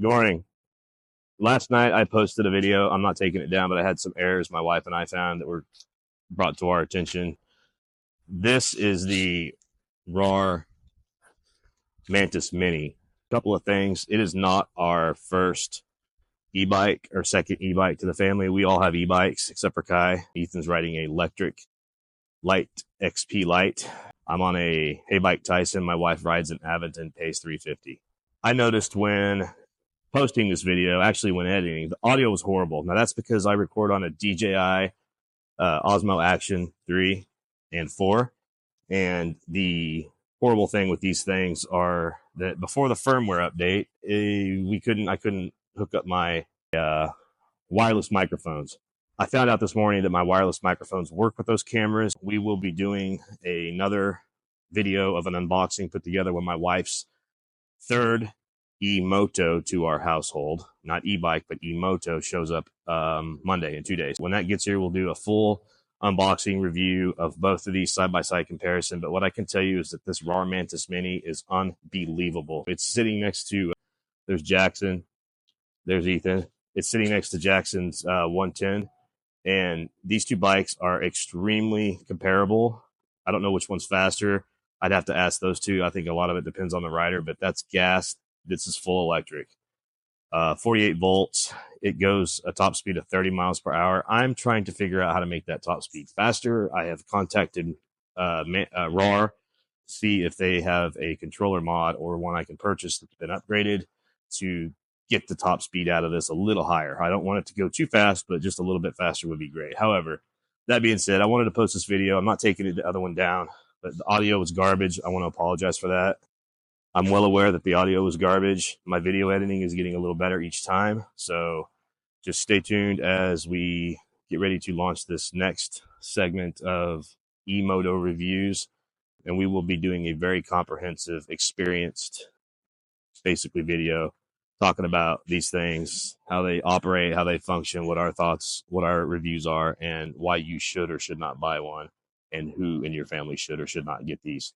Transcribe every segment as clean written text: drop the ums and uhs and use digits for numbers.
Good morning. Last night I posted a video. I'm not taking it down, but I had some errors my wife and I found that were brought to our attention. This is the Rawrr Mantis Mini. A couple of things. It is not our first e-bike or second e-bike to the family. We all have e-bikes except for Kai. Ethan's riding a electric light XP Lite. I'm on a Haybike Tyson. My wife rides an Aventon Pace 350. I noticed when posting this video, actually when editing, the audio was horrible. Now that's because I record on a DJI Osmo Action 3 and 4. And the horrible thing with these things are that before the firmware update, I couldn't hook up my wireless microphones. I found out this morning that my wireless microphones work with those cameras. We will be doing another video of an unboxing put together with my wife's third EMoto to our household. Not e-bike, but EMoto shows up Monday in 2 days. When that gets here, we'll do a full unboxing review of both of these side-by-side comparison. But what I can tell you is that this Rawrr Mantis Mini is unbelievable. It's sitting next to, there's Jackson, there's Ethan. It's sitting next to Jackson's 110. And these two bikes are extremely comparable. I don't know which one's faster. I'd have to ask those two. I think a lot of it depends on the rider, but that's gas. This is full electric. 48 volts. It goes a top speed of 30 miles per hour. I'm trying to figure out how to make that top speed faster. I have contacted Rawrr to see if they have a controller mod or one I can purchase that's been upgraded to get the top speed out of this a little higher. I don't want it to go too fast, but just a little bit faster would be great. However, that being said, I wanted to post this video. I'm not taking the other one down, but the audio was garbage. I want to apologize for that. I'm well aware that the audio was garbage. My video editing is getting a little better each time. So just stay tuned as we get ready to launch this next segment of EMoto reviews. And we will be doing a very comprehensive, experienced, basically video talking about these things, how they operate, how they function, what our thoughts, what our reviews are, and why you should or should not buy one, and who in your family should or should not get these.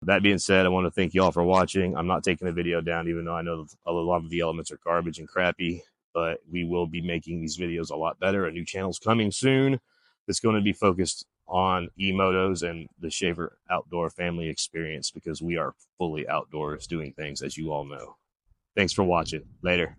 That being said, I want to thank you all for watching. I'm not taking the video down, even though I know a lot of the elements are garbage and crappy, but we will be making these videos a lot better. A new channel's coming soon that's going to be focused on EMotos and the Shaver outdoor family experience, because we are fully outdoors doing things, as you all know. Thanks for watching. Later.